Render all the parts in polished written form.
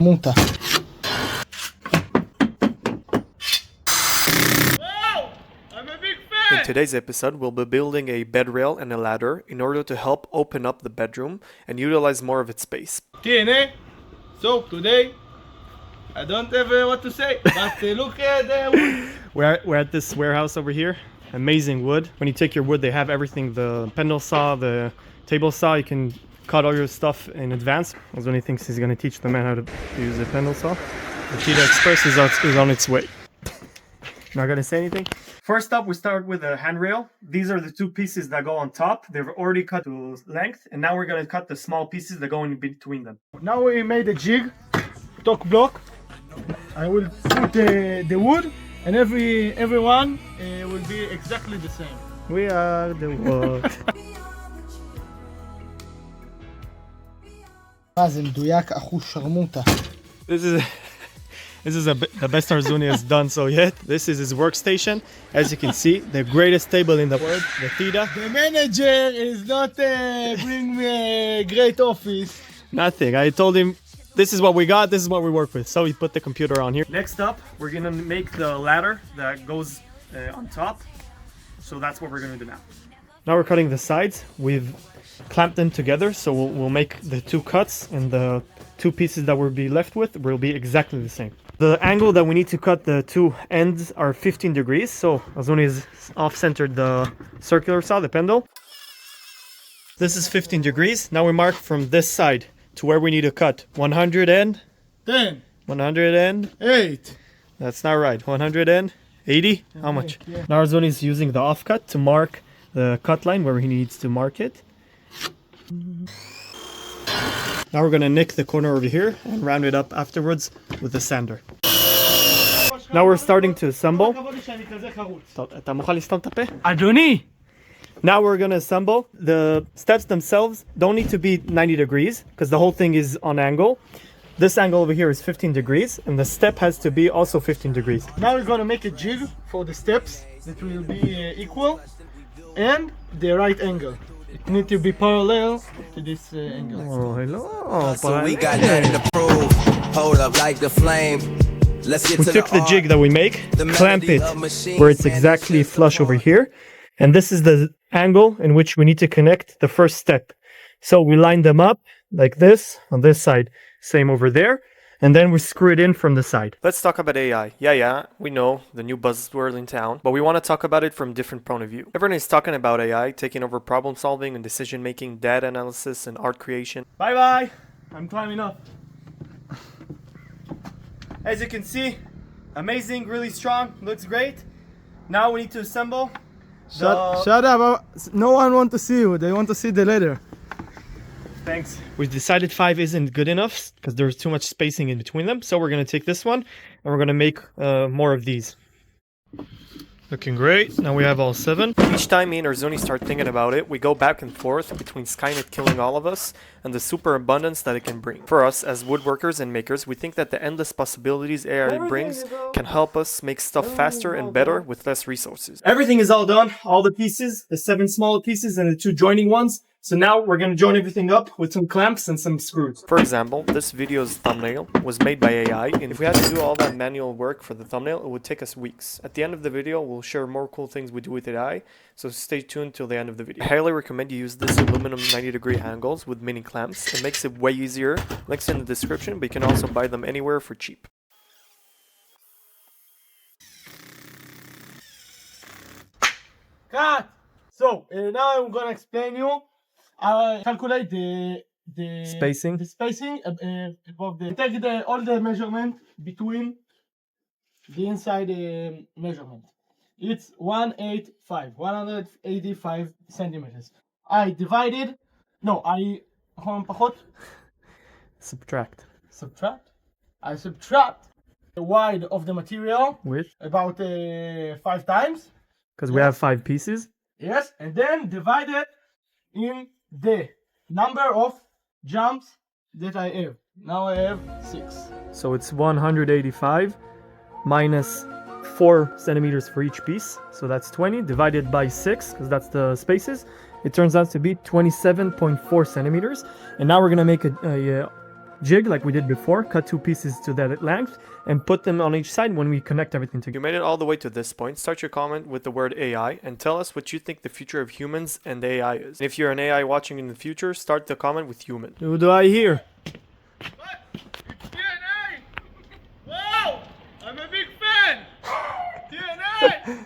Monta. In today's episode, we'll be building a bed rail and a ladder in order to help open up the bedroom and utilize more of its space. So today, I don't have what to say, but look at the wood. We're at this warehouse over here. Amazing wood. When you take your wood, they have everything. The pendle saw, the table saw. You can cut all your stuff in advance. Ozoni thinks he's going to teach the man how to use a pendle saw. The Cheetah Express is on its way. Not going to say anything. First up, we start with a handrail. These are the two pieces that go on top. They've already cut to length. And now we're going to cut the small pieces that go in between them. Now we made a jig, top block. I will put the wood, and everyone will be exactly the same. We are the wood. זה מדויק, אחוז שרמוטה. This is the best Arzuni has done so yet. This is his workstation. As you can see, the greatest table in the world, the Tida. The manager is not bring me a great office. Nothing. I told him, this is what we got, this is what we work with. So he put the computer on here. Next up, we're gonna make the ladder that goes on top. So that's what we're gonna do now. Now we're cutting the sides. We've clamped them together, so we'll make the two cuts, and the two pieces that we'll be left with will be exactly the same. The angle that we need to cut the two ends are 15 degrees, so Azuni has off-centered the circular saw, the pendle. This is 15 degrees. Now we mark from this side to where we need to cut 110. 8. That's not right. 180. How much? Yeah. Now Azuni is using the offcut to mark the cut line where he needs to mark it. Now we're gonna nick the corner over here and round it up afterwards with the sander. Now we're starting to assemble. Adoni! Now we're gonna assemble. The steps themselves don't need to be 90 degrees because the whole thing is on angle. This angle over here is 15 degrees, and the step has to be also 15 degrees. Now we're gonna make a jig for the steps that will be equal and the right angle. It needs to be parallel to this angle. Oh, hello. So we got nothing to prove. Hold up like the flame. Let's get We to took the jig that we make, clamp it where it's exactly flush over here, and this is the angle in which we need to connect the first step. So we line them up like this on this side, same over there, and then we screw it in from the side. Let's talk about AI. Yeah, we know, the new buzzword in town, but we want to talk about it from a different point of view. Everyone is talking about AI taking over problem solving and decision making, data analysis and art creation. Bye. I'm climbing up. As you can see, amazing, really strong, looks great. Now we need to assemble. Shut up! No one wants to see you. They want to see the ladder. Thanks. We decided 5 isn't good enough because there's too much spacing in between them. So we're going to take this one and we're going to make more of these. Looking great. Now we have all 7. Each time me and Arzoni start thinking about it, we go back and forth between Skynet killing all of us and the super abundance that it can bring. For us, as woodworkers and makers, we think that the endless possibilities AI brings can help us make stuff faster and better with less resources. Everything is all done. All the pieces, the 7 smaller pieces and the 2 joining ones. So now we're going to join everything up with some clamps and some screws. For example, this video's thumbnail was made by AI, and if we had to do all that manual work for the thumbnail, it would take us weeks. At the end of the video, we'll share more cool things we do with AI, so stay tuned till the end of the video. I highly recommend you use this aluminum 90-degree angles with mini clamps. It makes it way easier. Links in the description, but you can also buy them anywhere for cheap. Cut! So, now I'm gonna explain you. I calculate the Spacing. The spacing above the. Take all the measurement between the inside measurement. It's 185 centimeters. I divided. No, I Subtract. I subtract the wide of the material With? about 5 times. Because we have 5 pieces. Yes, and then divide it in the number of jumps that I have. Now I have 6. So it's 185 minus 4 centimeters for each piece. So that's 20 divided by 6, because that's the spaces. It turns out to be 27.4 centimeters. And now we're going to make a jig like we did before, cut 2 pieces to that length, and put them on each side when we connect everything You together. made it all the way to this point. Start your comment with the word AI and tell us what you think the future of humans and AI is. And if you're an AI watching in the future, start the comment with human. Who do I hear? What? It's DNA! Wow! I'm a big fan! DNA!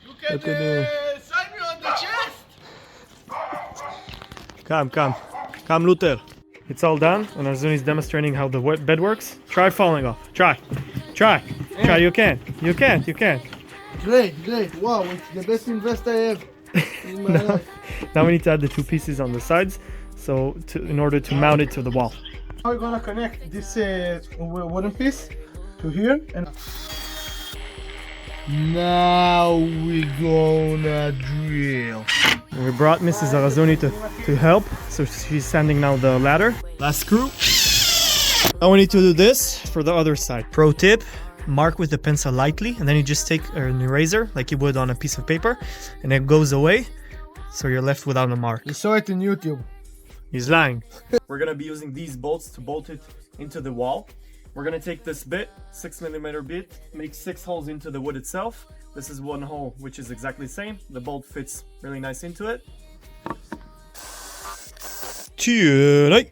You can sign me on the chest! Come, Luther. It's all done, and Arzun is demonstrating how the bed works. Try falling off. Try. You can. Great. Wow, it's the best invest I have in my life. Now we need to add the 2 pieces on the sides, so in order to mount it to the wall. Now we're gonna connect this wooden piece to here, and Now we're gonna drill. And we brought Mrs. Arazoni to help, so she's sanding now the ladder. Last screw. Now we need to do this for the other side. Pro tip, mark with the pencil lightly, and then you just take an eraser like you would on a piece of paper, and it goes away, so you're left without a mark. You saw it in YouTube. He's lying. We're gonna be using these bolts to bolt it into the wall. We're gonna take this bit, 6mm bit, make 6 holes into the wood itself. This is 1 hole, which is exactly the same. The bolt fits really nice into it.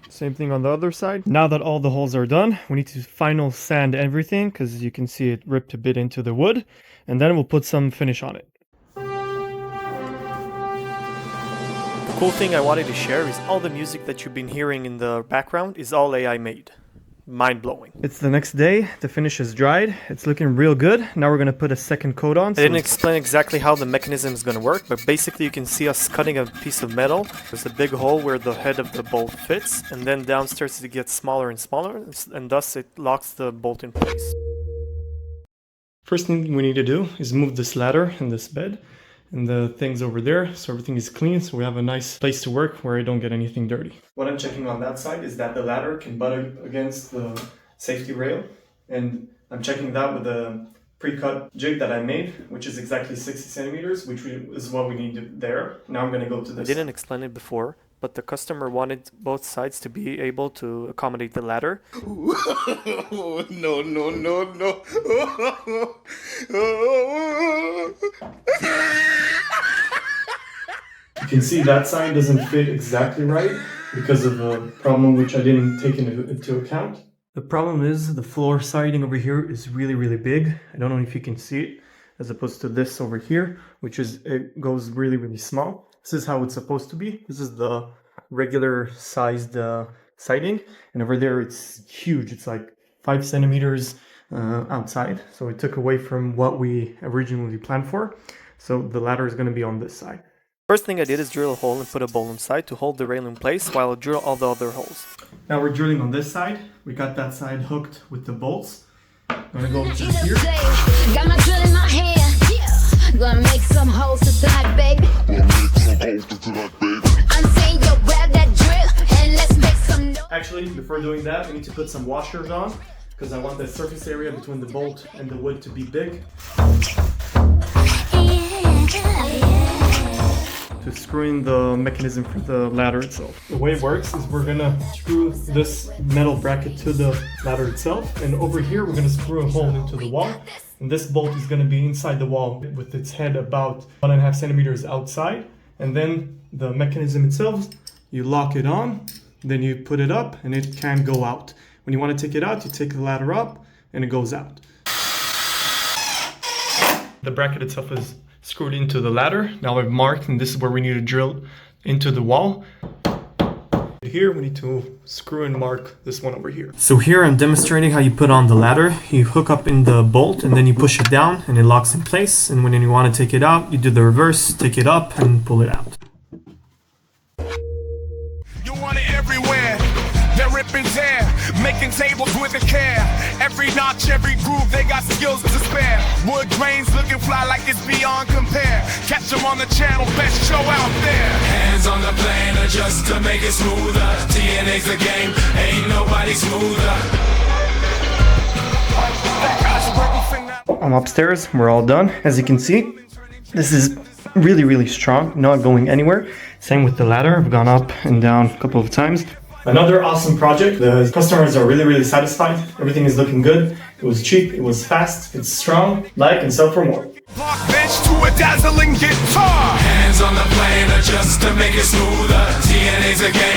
Same thing on the other side. Now that all the holes are done, we need to final sand everything, because you can see it ripped a bit into the wood, and then we'll put some finish on it. The cool thing I wanted to share is all the music that you've been hearing in the background is all AI made. Mind-blowing. It's the next day, the finish is dried, it's looking real good. Now we're gonna put a second coat on. I didn't explain exactly how the mechanism is going to work, but basically you can see us cutting a piece of metal. There's a big hole where the head of the bolt fits, and then downstairs it gets smaller and smaller, and thus it locks the bolt in place. First thing we need to do is move this ladder and this bed and the things over there, so everything is clean, so we have a nice place to work where I don't get anything dirty. What I'm checking on that side is that the ladder can butt against the safety rail, and I'm checking that with a pre-cut jig that I made, which is exactly 60 centimeters, which is what we need there. Now I'm going to go to I this. didn't explain it before, but the customer wanted both sides to be able to accommodate the ladder. No. You can see that side doesn't fit exactly right because of a problem which I didn't take into account. The problem is the floor siding over here is really big. I don't know if you can see it, as opposed to this over here, which is, it goes really small. This is how it's supposed to be. This is the regular sized siding, and over there it's huge. It's like 5 centimeters outside, so it took away from what we originally planned for. So the ladder is going to be on this side. First thing I did is drill a hole and put a bolt inside to hold the rail in place while I drill all the other holes. Now we're drilling on this side. We got that side hooked with the bolts. I'm gonna go through here. Got my drill in my hand. Yeah. Gonna make some holes tonight, baby. I'm saying, yo, grab that drill and let's make some noise. Actually, before doing that, we need to put some washers on, because I want the surface area between the bolt and the wood to be big. To screw in the mechanism for the ladder itself. The way it works is we're gonna screw this metal bracket to the ladder itself, and over here we're gonna screw a hole into the wall, and this bolt is gonna be inside the wall with its head about 1.5 centimeters outside, and then the mechanism itself, you lock it on, then you put it up, and it can go out. When you want to take it out, you take the ladder up, and it goes out. The bracket itself is screwed into the ladder. Now I've marked, and this is where we need to drill into the wall. Here we need to screw and mark this one over here. So here I'm demonstrating how you put on the ladder. You hook up in the bolt and then you push it down and it locks in place. And when you want to take it out, you do the reverse, take it up and pull it out. You want it everywhere. They're ripping tear, making tables with a care. Every notch, every groove, they got skills to spare. Wood grains looking fly like it's beyond compare. Catch them on the channel, best show out there. Hands on the plane, just to make it smoother. TNA's the game, ain't nobody smoother. I'm upstairs, we're all done. As you can see, this is really strong, not going anywhere. Same with the ladder, I've gone up and down a couple of times. Another awesome project. The customers are really satisfied. Everything is looking good. It was cheap, it was fast, it's strong. Like and sell for more. Park bench to a dazzling guitar. Hands on the plane, adjust to make it smoother. TNA's a game.